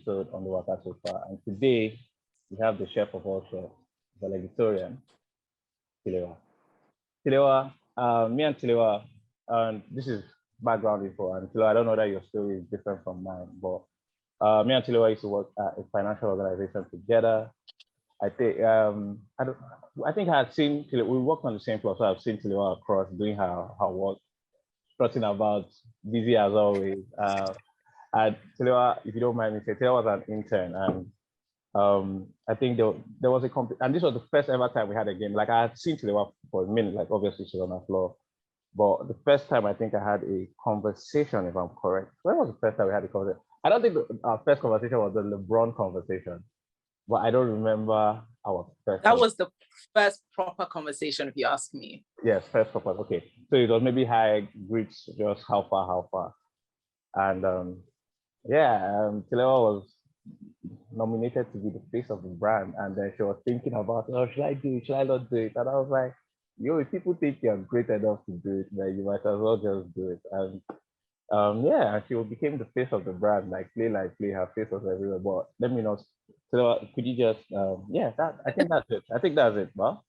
episode on the Waka Sofa. And today we have the chef of all chefs, Valedictorian, Tilewa. Tilewa, me and Tilewa, and this is background info. And Tilewa, I don't know that your story is different from mine, but me and Tilewa used to work at a financial organization together. I think I think I had seen Tilewa, we worked on the same floor, so I've seen Tilewa across doing her work, strutting about, busy as always. And Tilewa, if you don't mind me saying, Tilewa was an intern, and I think there was and this was the first ever time we had a game. Like I had seen Tilewa for a minute, like obviously she's on the floor, but the first time I think I had a conversation, if I'm correct. When was the first time we had a conversation? I don't think our first conversation was the LeBron conversation, but I don't remember our first. That was the first proper conversation, if you ask me. Yes, first proper. Okay, so it was maybe high greets, just how far, and Tilewa was nominated to be the face of the brand, and then she was thinking about, oh, should I do it? Should I not do it? And I was like, yo, if people think you're great enough to do it, then you might as well just do it. And and she became the face of the brand, like play, her face was everywhere. But let me know. So could you just I think that's it. I think that's it, well.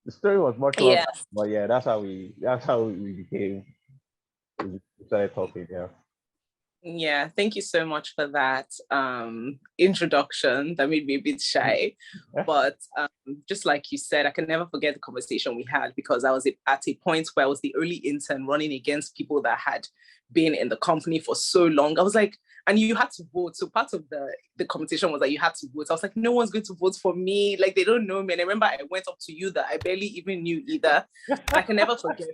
The story was much longer, yes. But yeah, that's how we became, we started talking, yeah. Yeah, thank you so much for that introduction. That made me a bit shy. But just like you said, I can never forget the conversation we had, because I was at a point where I was the only intern running against people that had been in the company for so long. I was like, and you had to vote. So part of the competition was that you had to vote. I was like, no one's going to vote for me. Like, they don't know me. And I remember I went up to you that I barely even knew either. I can never forget.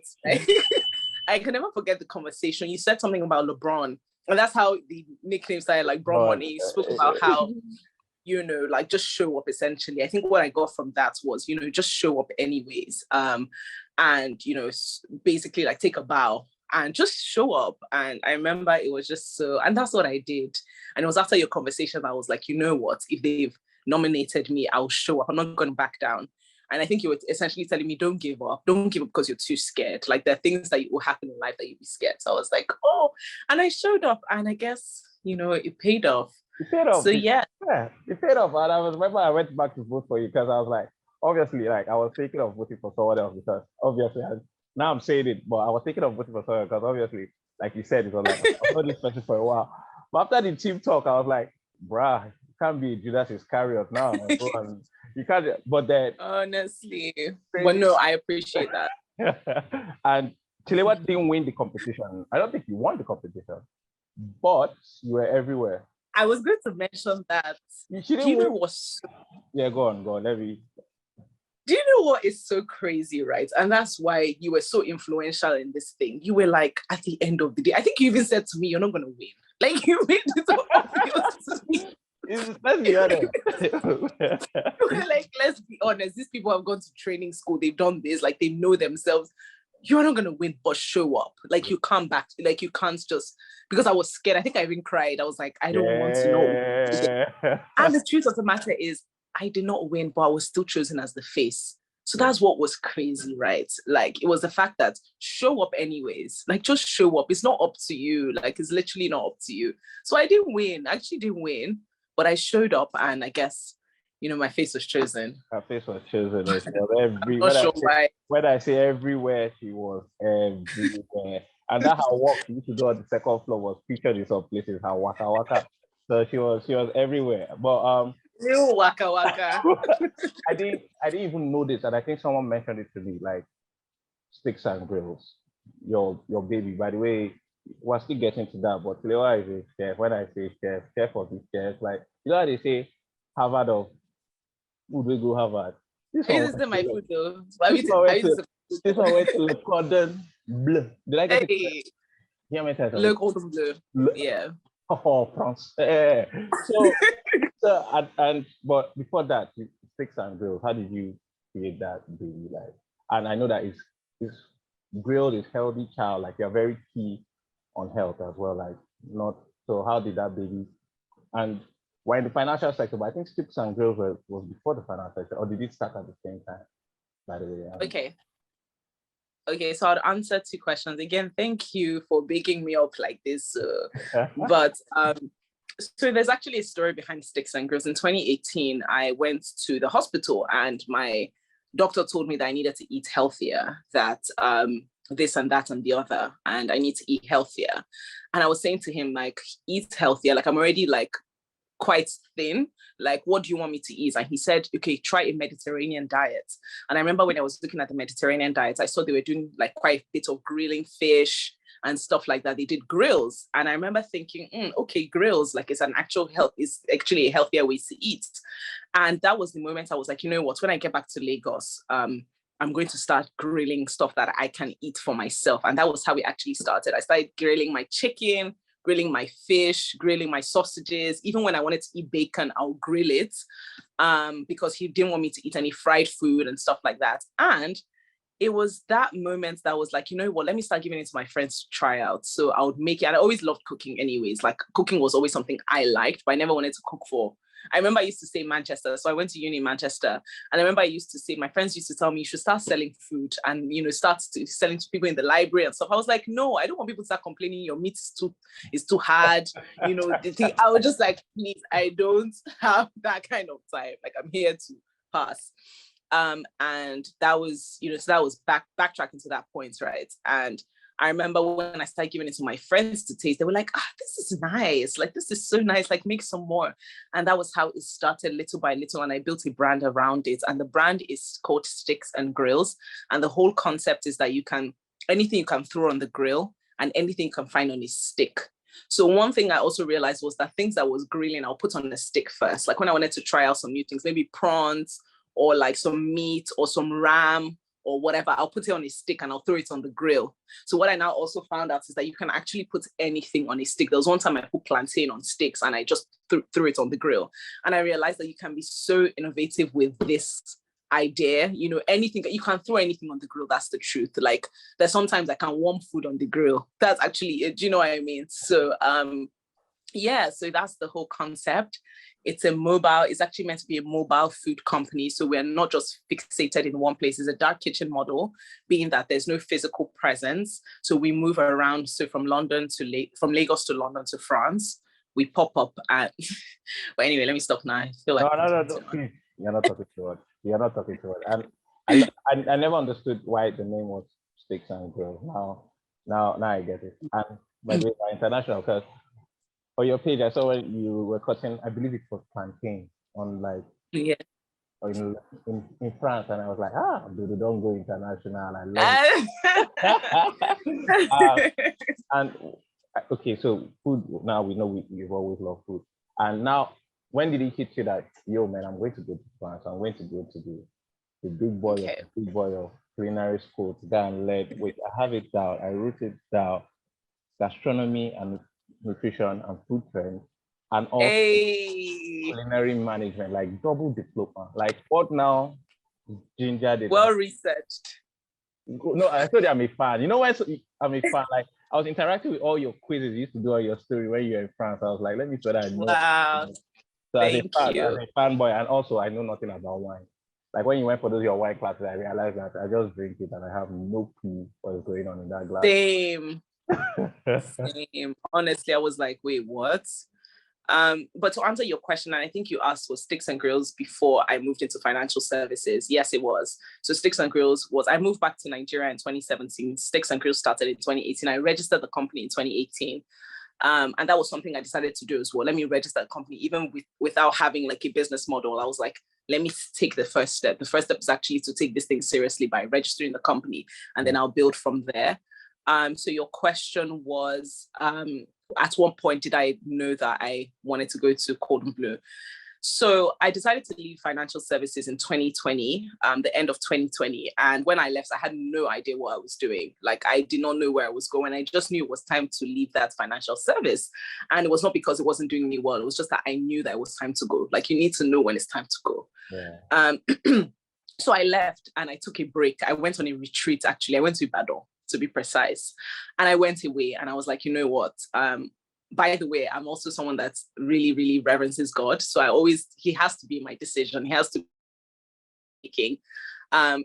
I can never forget the conversation. You said something about LeBron. And that's how the nickname started, like Bron Money. You spoke about how, like just show up essentially. I think what I got from that was, just show up anyways. And, basically like take a bow and just show up. And I remember it was just so, and that's what I did. And it was after your conversation, I was like, you know what, if they've nominated me, I'll show up. I'm not going to back down. And I think you were essentially telling me, don't give up. Don't give up because you're too scared. Like, there are things that will happen in life that you'll be scared. So I was like, oh, and I showed up, and I guess, it paid off. It paid off. So yeah, it paid off. And I remember I went back to vote for you because I was like, obviously, like I was thinking of voting for someone else, because obviously, now I'm saying it, but I was thinking of voting for someone because obviously, like you said, it was like, I've known this person for a while. But after the team talk, I was like, bruh, you can't be Judas Iscariot now. And you can't, but then honestly, but no, I appreciate that. And Tilewa didn't win the competition. I don't think you won the competition, but you were everywhere. I was going to mention that. Yeah, go on. Let me. Do you know what is so crazy, right? And that's why you were so influential in this thing. You were like, at the end of the day, I think you even said to me, you're not going to win. Like, you made it so obvious to me. Let's be honest. Like, let's be honest. These people have gone to training school. They've done this. Like, they know themselves. You're not gonna win, but show up. Like, you come back. Like, you can't just, because I was scared. I think I even cried. I was like, I don't want to know. And the truth of the matter is, I did not win, but I was still chosen as the face. So that's what was crazy, right? Like, it was the fact that show up anyways. Like, just show up. It's not up to you. Like, it's literally not up to you. So I didn't win. I actually didn't win. But I showed up, and I guess, my face was chosen. Her face was chosen. When I say everywhere, she was everywhere. And that her walk she used to do on the second floor was featured in some places, her waka waka. So she was everywhere. But you waka waka. I didn't even know this, and I think someone mentioned it to me, like sticks and grills. Your baby, by the way. We're still getting to that, but Tilewa is a chef. When I say chef of the chef, like, how they say Harvard of food, we go Harvard. This is my food though. This one went to Le Cordon Bleu. Did I get it? Yeah, Le Cordon Bleu. Yeah. Oh, France. But before that, sticks and grills. How did you create that baby? Like, and I know that it's grilled is healthy child. Like, you're very key on health as well, like, not so. How did that baby? And we're in the financial sector, but I think Sticks and Grills was before the financial sector, or did it start at the same time? By the way, okay. So I'll answer two questions again. Thank you for baking me up like this. But So there's actually a story behind Sticks and Grills. In 2018, I went to the hospital and my doctor told me that I needed to eat healthier, that this and that and the other, and I need to eat healthier. And I was saying to him, like, eat healthier. Like, I'm already like quite thin. Like, what do you want me to eat? And he said, okay, try a Mediterranean diet. And I remember when I was looking at the Mediterranean diet, I saw they were doing like quite a bit of grilling fish and stuff like that. They did grills. And I remember thinking, okay, grills, like it's actually a healthier way to eat. And that was the moment I was like, you know what, when I get back to Lagos, I'm going to start grilling stuff that I can eat for myself. And that was how it actually started. I started grilling my chicken, grilling my fish, grilling my sausages. Even when I wanted to eat bacon, I'll grill it because he didn't want me to eat any fried food and stuff like that. And it was that moment that was like, you know what, let me start giving it to my friends to try out. So I would make it. And I always loved cooking anyways. Like cooking was always something I liked, but I never wanted to cook for. I remember I used to stay in Manchester. So I went to uni in Manchester. And I remember I used to say, my friends used to tell me, you should start selling food and, you know, selling to people in the library and stuff. I was like, no, I don't want people to start complaining your meat is too hard. You know, I was just like, please, I don't have that kind of time. Like I'm here to pass. And that was, you know, so that was backtracking to that point, right? And I remember when I started giving it to my friends to taste, they were like, this is nice. Like, this is so nice. Like, make some more. And that was how it started little by little. And I built a brand around it. And the brand is called Sticks and Grills. And the whole concept is that anything you can throw on the grill and anything you can find on a stick. So one thing I also realized was that things that was grilling, I'll put on a stick first. Like when I wanted to try out some new things, maybe prawns or like some meat or some ram or whatever, I'll put it on a stick and I'll throw it on the grill. So what I now also found out is that you can actually put anything on a stick. There was one time I put plantain on sticks and I just threw it on the grill. And I realized that you can be so innovative with this idea, you know, anything, you can throw anything on the grill. That's the truth. Like there's sometimes I can warm food on the grill. That's actually it. Do you know what I mean? So so that's the whole concept. It's actually meant to be a mobile food company. So we're not just fixated in one place. It's a dark kitchen model, being that there's no physical presence. So we move around. So from Lagos to London to France, we pop up at, but anyway, let me stop now. I feel like no. Please. You're not talking to us. You're not talking to us. And I never understood why the name was Sticks and Grills. Now I get it. And by the way, international, because on your page, I saw when you were cutting, I believe it was plantain on like in France, and I was like, dude, don't go international. I love it. And okay, so food. Now we know we've always loved food, and now when did it hit you that, yo, man, I'm going to go to France. I'm going to go to the big boy of culinary school to go and learn. Wait, I have it down. I wrote it down. Gastronomy and nutrition and food trends, and also culinary management, like double diploma. Like what now? Ginger did. Well researched. No, I told you I'm a fan. You know why I'm a fan? Like I was interacting with all your quizzes you used to do on your story when you were in France. I was like, let me show that I know. Wow. So as a fanboy, and also I know nothing about wine. Like when you went for your wine classes, I realized that I just drink it and I have no clue what's going on in that glass. Same. Honestly, I was like, wait, what? But to answer your question, and I think you asked, was Sticks and Grills before I moved into financial services? Yes, it was. So Sticks and Grills I moved back to Nigeria in 2017. Sticks and Grills started in 2018. I registered the company in 2018. And that was something I decided to do as well. Let me register the company, even without having like a business model. I was like, let me take the first step. The first step is actually to take this thing seriously by registering the company, and then I'll build from there. So your question was, at what point did I know that I wanted to go to Cordon Bleu? So I decided to leave financial services in 2020, the end of 2020. And when I left, I had no idea what I was doing. Like I did not know where I was going. I just knew it was time to leave that financial service. And it was not because it wasn't doing me well. It was just that I knew that it was time to go. Like you need to know when it's time to go. Yeah. So I left and I took a break. I went on a retreat, actually. I went to Ibadan, to be precise. And I went away and I was like, you know what? By the way, I'm also someone that really, really reverences God. So he has to be my decision. He has to be making.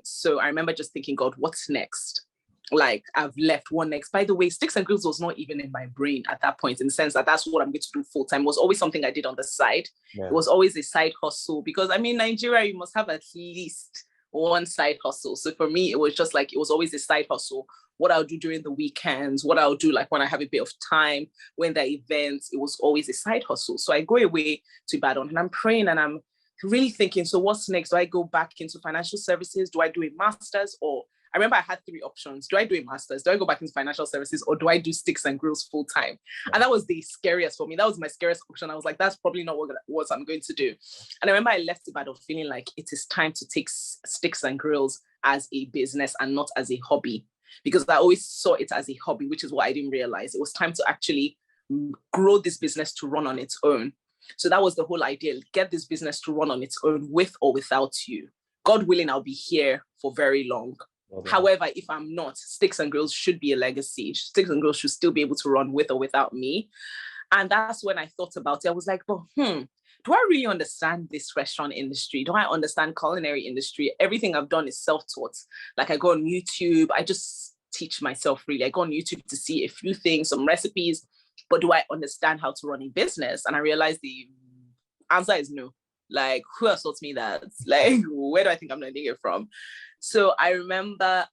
So I remember just thinking, God, what's next? like I've left one next. By the way, sticks and grills was not even in my brain at that point, in the sense that that's what I'm going to do full time. It was always something I did on the side. Yeah. It was always a side hustle, because I mean, Nigeria, you must have at least one side hustle. So for me, it was just like, it was always a side hustle. What I'll do during the weekends, what I'll do like when I have a bit of time, when there are events, it was always a side hustle. So I go away to Ibadan and I'm praying and I'm really thinking, so what's next? Do I go back into financial services? Do I do a master's? Or I remember I had three options. Do I do a master's? Do I go back into financial services? Or do I do sticks and grills full time? And that was the scariest for me. That was my scariest option. I was like, that's probably not what I'm going to do. And I remember I left Ibadan feeling like it is time to take sticks and grills as a business and not as a hobby. Because I always saw it as a hobby, which is what I didn't realize. It was time to actually grow this business to run on its own. So that was the whole idea. Get this business to run on its own, with or without you. God willing, I'll be here for very long. Okay. However, if I'm not, Sticks and Grills should be a legacy. Sticks and Grills should still be able to run with or without me. And that's when I thought about it. I was like, well, do I really understand this restaurant industry? Do I understand culinary industry? Everything I've done is self-taught. Like I go on YouTube, I just teach myself really. I go on YouTube to see a few things, some recipes, but do I understand how to run a business? And I realized the answer is no. Like, who else taught me that? Like, where do I think I'm learning it from? So I remember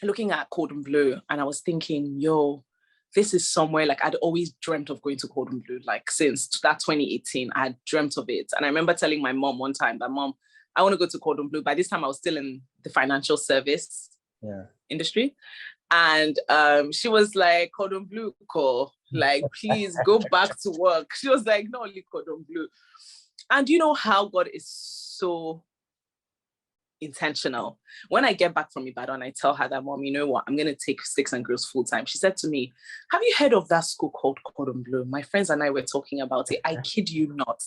looking at Cordon Bleu and I was thinking, this is somewhere, like I'd always dreamt of going to Cordon Bleu, like since that 2018, I had dreamt of it. And I remember telling my mom one time that, Mom, I want to go to Cordon Bleu. By this time I was still in the financial service industry. And she was like, Cordon Bleu, like, please go back to work. She was like, no, only Cordon Bleu. And you know how God is so intentional. When I get back from Ibadan, I tell her that, Mom, you know what? I'm going to take Sticks and Grills full time. She said to me, have you heard of that school called Cordon Bleu? My friends and I were talking about it. I kid you not.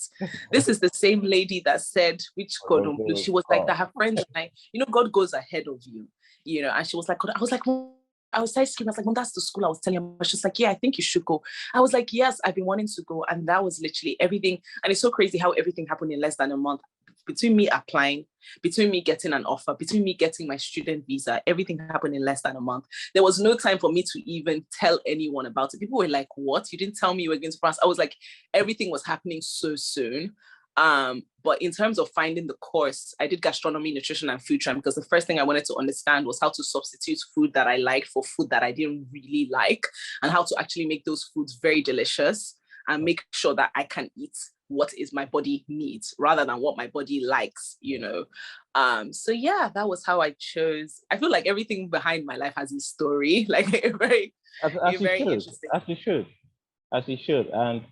This is the same lady that said, which Cordon Bleu? She was like that her friends and I, God goes ahead of you, and she was like, I was like, I was like, Mom, that's the school I was telling her. She's like, yeah, I think you should go. I was like, yes, I've been wanting to go. And that was literally everything. And it's so crazy how everything happened in less than a month. Between me applying, between me getting an offer, between me getting my student visa, everything happened in less than a month. There was no time for me to even tell anyone about it. People were like, what? You didn't tell me you were going to France? I was like, everything was happening so soon. But in terms of finding the course, I did gastronomy, nutrition, and food trend because the first thing I wanted to understand was how to substitute food that I liked for food that I didn't really like, and how to actually make those foods very delicious and make sure that I can eat what is my body needs rather than what my body likes, So yeah, that was how I chose. I feel like everything behind my life has a story, like a very interesting. As you should. And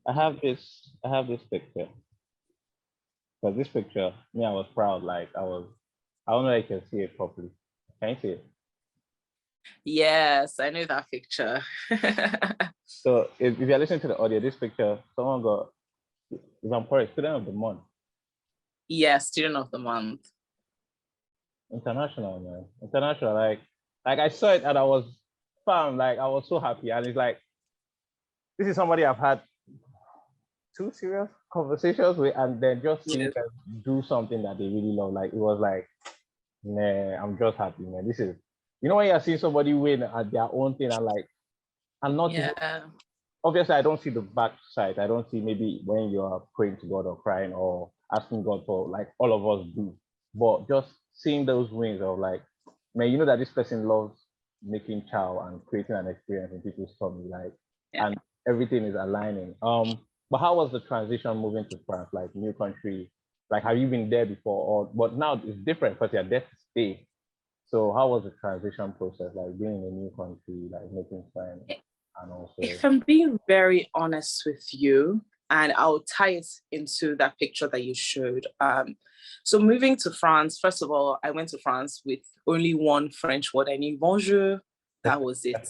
I have this picture. Because this picture, me, I was proud. Like I don't know if you can see it properly. Can you see it? Yes, I know that picture. So if you're listening to the audio, this picture, someone got, if I'm correct, Student of the Month. Yeah, Student of the Month. International, man. International. Like I saw it and I was fam, like I was so happy. And it's like, this is somebody I've had 2 serious conversations with, and then just seeing them do something that they really love. Like it was like, nah, I'm just happy, man. This is, when you're seeing somebody win at their own thing, and like, I'm not obviously I don't see the back side. I don't see maybe when you are praying to God or crying or asking God for, like all of us do. But just seeing those wins of like, man, that this person loves making chow and creating an experience in people's tummy, like, and everything is aligning. But how was the transition moving to France, like new country? Like, have you been there before? But now it's different because you're there to stay. So how was the transition process, like being in a new country, like making friends? And also, if I'm being very honest with you, and I'll tie it into that picture that you showed. So moving to France, first of all, I went to France with only one French word I knew, bonjour. That was it.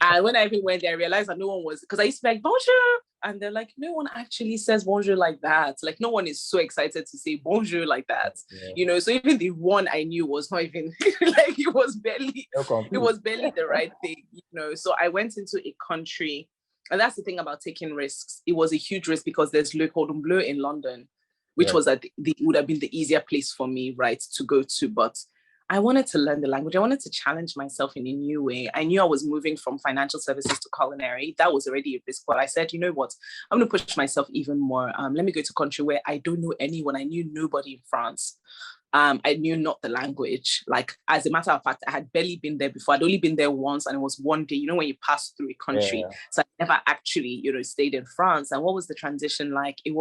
And when I even went there, I realized that no one was, because I used to be like, bonjour. And they're like, no one actually says bonjour like that. Like, no one is so excited to say bonjour like that. So even the one I knew was not even, like, it was barely the right thing, So I went into a country, and that's the thing about taking risks. It was a huge risk because there's Le Cordon Bleu in London, which was would have been the easier place for me, right, to go to. But I wanted to learn the language. I wanted to challenge myself in a new way. I knew I was moving from financial services to culinary. That was already a risk, but I said, you know what? I'm going to push myself even more. Let me go to a country where I don't know anyone. I knew nobody in France. I knew not the language. Like, as a matter of fact, I had barely been there before. I'd only been there once, and it was one day, when you pass through a country. Yeah. So I never actually, stayed in France. And what was the transition like? It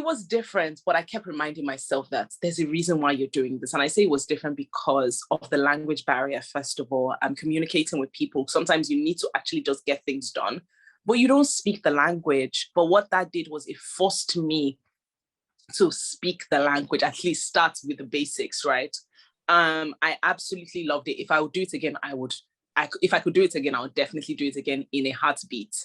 was different, but I kept reminding myself that there's a reason why you're doing this. And I say it was different because of the language barrier, first of all, and communicating with people. Sometimes you need to actually just get things done, but you don't speak the language. But what that did was it forced me to speak the language, at least start with the basics, right? I absolutely loved it. If I would do it again, if I could do it again, I would definitely do it again in a heartbeat.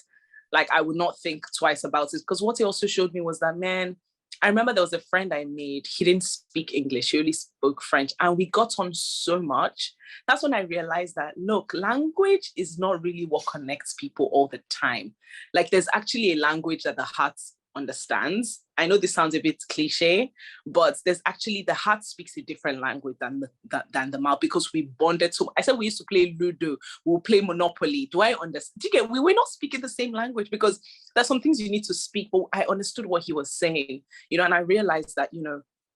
Like, I would not think twice about it, because what it also showed me was that, man, I remember there was a friend I made. He didn't speak English. He only spoke French, and we got on so much. That's when I realized that, look, language is not really what connects people all the time. Like, there's actually a language that the heart understands. I know this sounds a bit cliche, but there's actually, the heart speaks a different language than the mouth, because we bonded. So I said we used to play Ludo, we'll play Monopoly. Do I understand? Do you get? We were not speaking the same language, because there's some things you need to speak, but I understood what he was saying, and I realized that,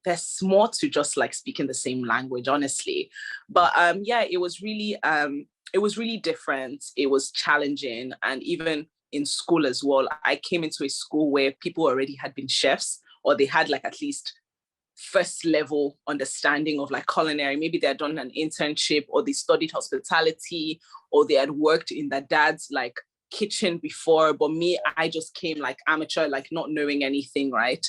there's more to just like speaking the same language, honestly. But yeah, it was really different. It was challenging, and even in school as well. I came into a school where people already had been chefs, or they had like at least first level understanding of like culinary. Maybe they had done an internship, or they studied hospitality, or they had worked in their dad's like kitchen before. But me, I just came like amateur, like not knowing anything, right?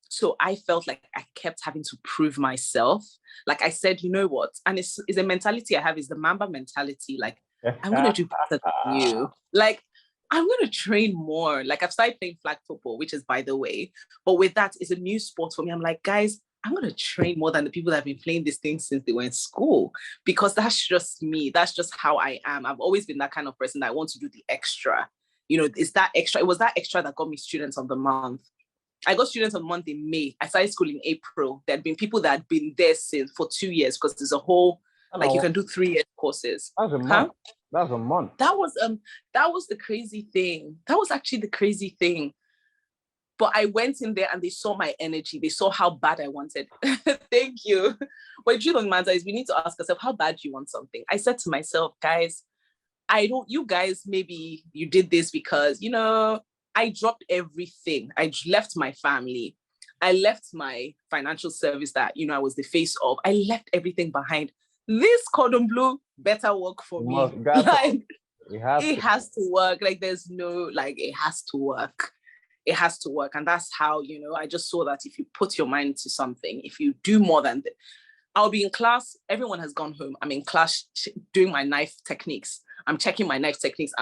So I felt like I kept having to prove myself. Like I said, you know what? And it's a mentality I have, is the Mamba mentality. Like, I'm going to do better than you. Like, I'm going to train more. Like, I've started playing flag football, which is, by the way, but with that, it's a new sport for me. I'm like, guys, I'm going to train more than the people that have been playing this thing since they were in school, because that's just me. That's just how I am. I've always been that kind of person that I want to do the extra. It's that extra. It was that extra that got me Students of the Month. I got Students of the Month in May. I started school in April. There had been people that had been there for 2 years, because there's a whole, like, you can do 3-year courses. That's a month. That's a month. That was the crazy thing. That was actually the crazy thing. But I went in there and they saw my energy. They saw how bad I wanted. Thank you. But the truth of the matter is, we need to ask ourselves, how bad do you want something? I said to myself, guys, you guys, maybe you did this because, I dropped everything. I left my family. I left my financial service that, I was the face of. I left everything behind. This Cordon Bleu better work for me. Like, it has to work. Like, there's no, like, it has to work. It has to work. And that's how, I just saw that if you put your mind to something, if you do more than that, I'll be in class. Everyone has gone home. I'm in class doing my knife techniques. I'm checking my knife techniques.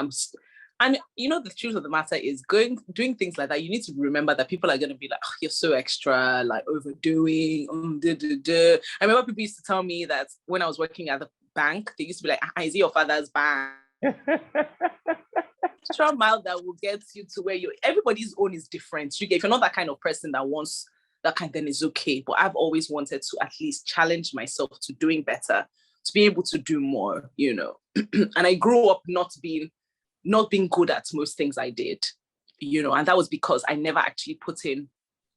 And the truth of the matter is, doing things like that, you need to remember that people are going to be like, oh, you're so extra, like overdoing. I remember people used to tell me that when I was working at the bank, they used to be like, is it your father's bank? Extra mile that will get you to where everybody's own is different. If you're not that kind of person that wants that kind, then it's okay. But I've always wanted to at least challenge myself to doing better, to be able to do more, And I grew up not being good at most things I did, and that was because I never actually put in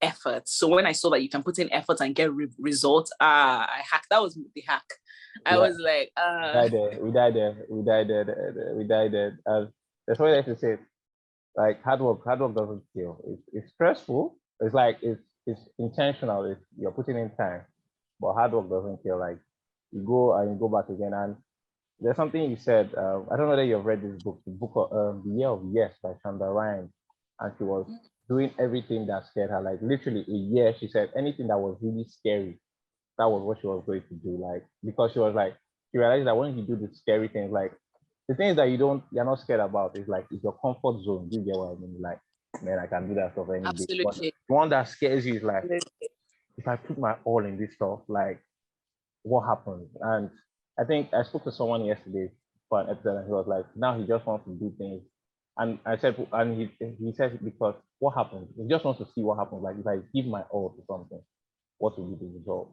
effort. So when I saw that you can put in effort and get results, I hacked. That was the hack. I was like, we died there. That's what I like to say. Like, hard work doesn't kill. It's stressful. It's like, it's intentional. You're putting in time, but hard work doesn't kill. Like, you go and you go back again. And there's something you said. I don't know that you've read this book, the book of The Year of Yes by Shonda Rhimes, and she was doing everything that scared her. Like, literally a year, she said anything that was really scary, that was what she was going to do. Like, because she was like, she realized that when you do the scary things, like the things that you're not scared about, is like, it's your comfort zone. Do you get what I mean? Like, man, I can do that stuff any day. absolutely. The one that scares you is like, if I put my all in this stuff, like, what happens? And I think I spoke to someone yesterday for an episode, and he was like, now he just wants to do things. And I said, and he said, because what happens? He just wants to see what happens. Like, if I give my all to something, what will be the result.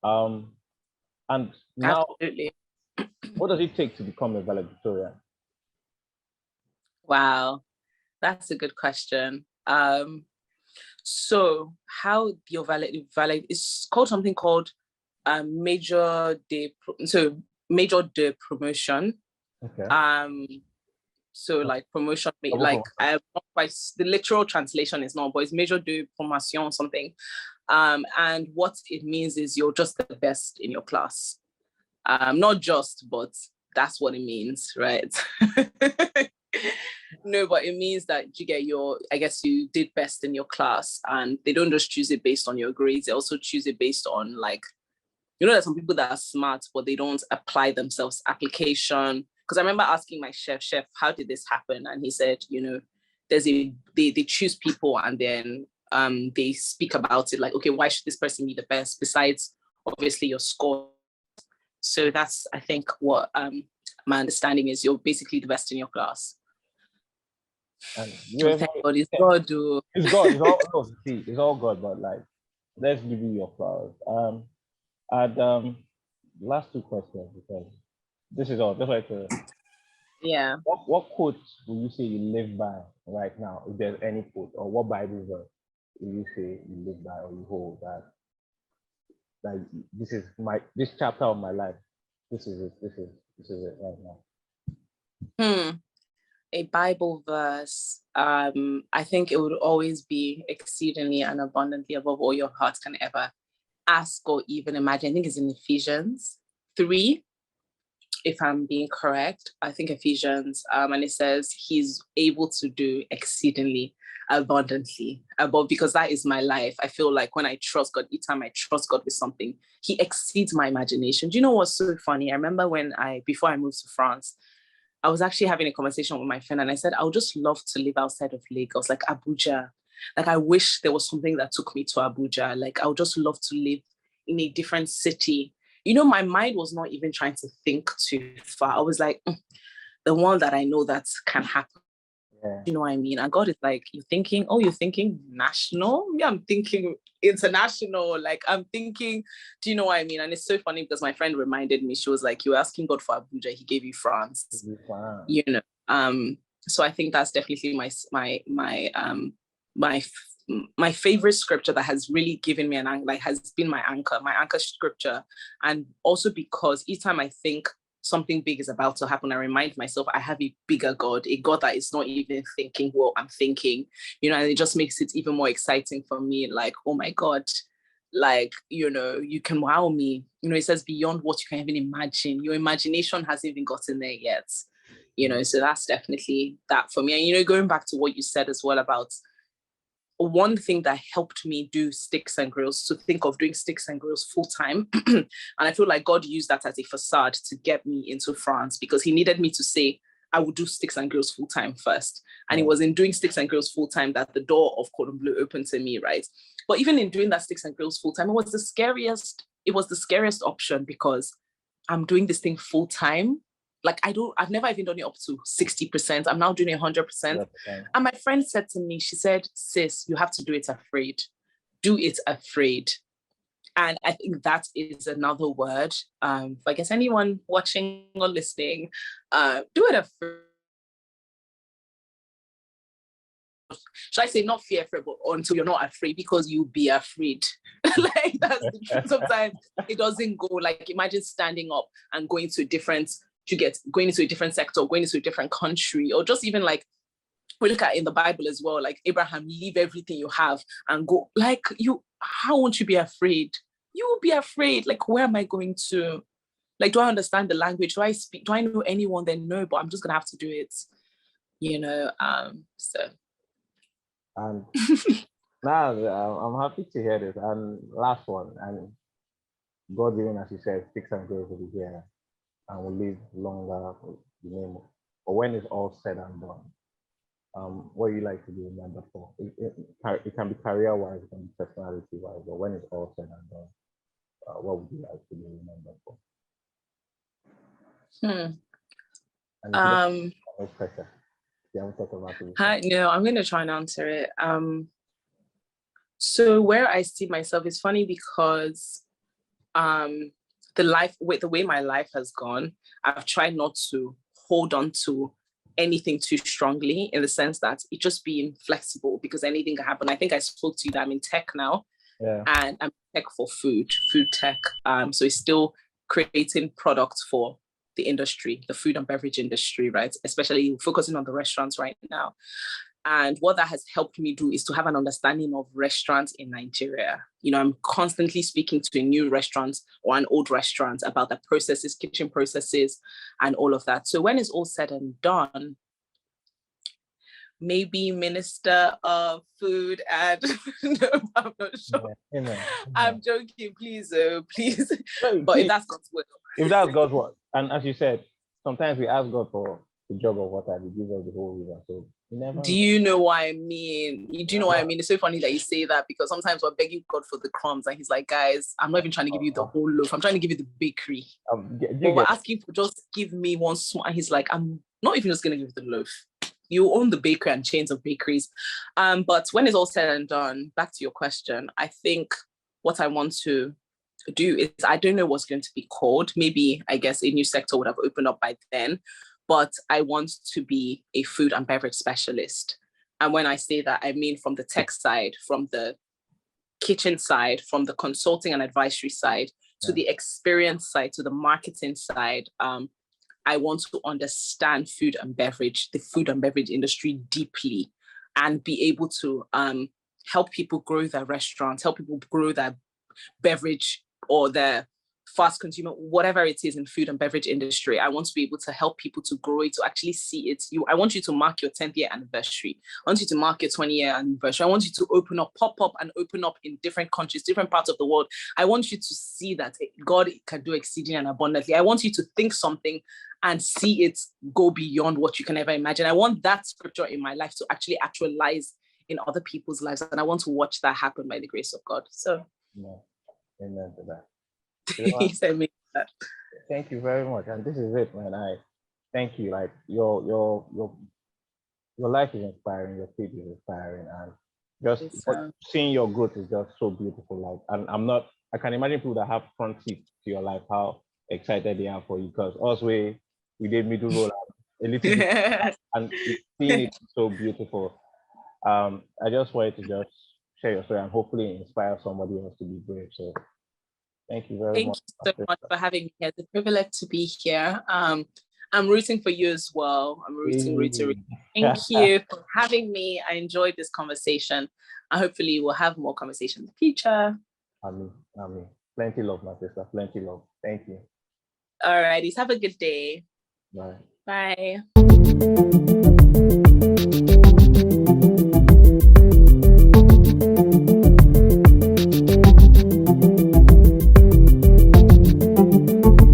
And now, Absolutely. what does it take to become a valedictorian? Wow, that's a good question. So how your valid is called something called major promotion. Okay. So like promotion, Double like promotion. not quite, the literal translation is not, but it's major de promotion or something. And what it means is you're just the best in your class. Not just, but that's what it means, right? No, but it means that you get I guess you did best in your class, and they don't just choose it based on your grades. They also choose it based on like, there's some people that are smart, but they don't apply themselves application. Because I remember asking my chef, how did this happen? And he said, they choose people and then they speak about it like, okay, why should this person be the best besides obviously your score? So that's, I think, what my understanding is. You're basically the best in your class. And Thank God, it's God. It's God. It's all no, see, it's all God. But like, let's give you your flowers. And last two questions, because this is all. Just like to. Yeah. What quote will you say you live by right now, if there's any quote, or what Bible verse will you say you live by or you hold that this chapter of my life, this is it right now? A Bible verse. I think it would always be exceedingly and abundantly above all your heart can ever ask or even imagine. I think it's in Ephesians 3, if I'm being correct. I think Ephesians, and it says he's able to do exceedingly abundantly above, because that is my life. I feel like when I trust God, each time I trust God with something, he exceeds my imagination. Do you know what's so funny? I remember before I moved to France, I was actually having a conversation with my friend and I said, I would just love to live outside of Lagos, like Abuja. Like, I wish there was something that took me to Abuja. Like, I would just love to live in a different city. My mind was not even trying to think too far. I was like, the one that I know that can happen. Yeah. You know what I mean? And God is like, you're thinking national? Yeah, I'm thinking international. Like, I'm thinking, do you know what I mean? And it's so funny because my friend reminded me, she was like, you were asking God for Abuja, he gave you France. Wow. So I think that's definitely my favorite scripture that has really given me has been my anchor scripture. And also because each time I think something big is about to happen, I remind myself I have a bigger God, a God that is not even thinking what I'm thinking, and it just makes it even more exciting for me. Like, oh my God, like, you can wow me. It says beyond what you can even imagine. Your imagination hasn't even gotten there yet. So that's definitely that for me. And, going back to what you said as well about one thing that helped me do sticks and grills, to think of doing sticks and grills full time. And I feel like God used that as a facade to get me into France, because he needed me to say, I would do sticks and grills full time first. And it was in doing sticks and grills full time that the door of Cordon Bleu opened to me, right? But even in doing that sticks and grills full time, it was the scariest option, because I'm doing this thing full time. Like, I've never even done it up to 60%. I'm now doing it 100%. And my friend said to me, she said, sis, you have to do it afraid. Do it afraid. And I think that is another word. I guess anyone watching or listening, do it afraid. Should I say not fear afraid, but until you're not afraid, because you'll be afraid. Like, that's the truth. Sometimes it doesn't go. Like, imagine standing up and going into a different sector, going into a different country, or just even like we look at in the Bible as well, like Abraham, leave everything you have and go. Like, how won't you be afraid? You will be afraid. Like, where am I going to? Like, do I understand the language? Do I speak? Do I know anyone? Then no, but I'm just gonna have to do it. So. And now I'm happy to hear this. And last one, and God willing, as you said, sticks and grills will be here and will live longer with the name. But when it's all said and done, what do you like to be remembered for? It can be career-wise, it can be personality-wise, but when it's all said and done, what would you like to be remembered for? No pressure. You haven't thought about it. No, I'm going to try and answer it. So where I see myself is funny because the way my life has gone, I've tried not to hold on to anything too strongly, in the sense that it just being flexible, because anything can happen. I think I spoke to you that I'm in tech now, and I'm tech for food tech. So it's still creating products for the industry, the food and beverage industry, right? Especially focusing on the restaurants right now. And what that has helped me do is to have an understanding of restaurants in Nigeria. You know, I'm constantly speaking to a new restaurant or an old restaurant about the processes, kitchen processes, and all of that. So when it's all said and done, maybe Minister of Food and no, I'm not sure. I'm joking, please, please. No, but if that's God's will. If that's God's will. And as you said, sometimes we ask God for the job of water, He gives us the whole river. So do you know what I mean? You do know what I mean? It's so funny that you say that, because sometimes we're begging God for the crumbs and He's like, guys, I'm not even trying to give you the whole loaf. I'm trying to give you the bakery. But we're asking for just give me one small, and He's like, I'm not even just going to give you the loaf. You own the bakery and chains of bakeries. But when it's all said and done, back to your question, I think what I want to do is, I don't know what's going to be called. Maybe, I guess, a new sector would have opened up by then. But I want to be a food and beverage specialist. And when I say that, I mean from the tech side, from the kitchen side, from the consulting and advisory side, to the experience side, to the marketing side. I want to understand food and beverage, the food and beverage industry deeply, and be able to help people grow their restaurants, help people grow their beverage or their fast consumer, whatever it is in food and beverage industry. I want to be able to help people to grow it, to actually see it. I want you to mark your 10th year anniversary. I want you to mark your 20-year anniversary. I want you to pop up and open up in different countries, different parts of the world. I want you to see that God can do exceeding and abundantly. I want you to think something and see it go beyond what you can ever imagine. I want that scripture in my life to actually actualize in other people's lives. And I want to watch that happen by the grace of God. So, amen to that. Thank you very much, and this is it, man. I thank you. Like your life is inspiring, your faith is inspiring, and just seeing your growth is just so beautiful. Like, and I can imagine people that have front seat to your life, how excited they are for you, because us we did middle roll a little bit, and seeing it so beautiful. I just wanted to just share your story and hopefully inspire somebody else to be brave. So thank you very much. Thank you so much for having me. It's a privilege to be here. I'm rooting for you as well. I'm rooting. Thank you for having me. I enjoyed this conversation. Hopefully we'll have more conversation in the future. Amen. Plenty love, my sister. Plenty love. Thank you. All righty. Have a good day. Bye. Bye.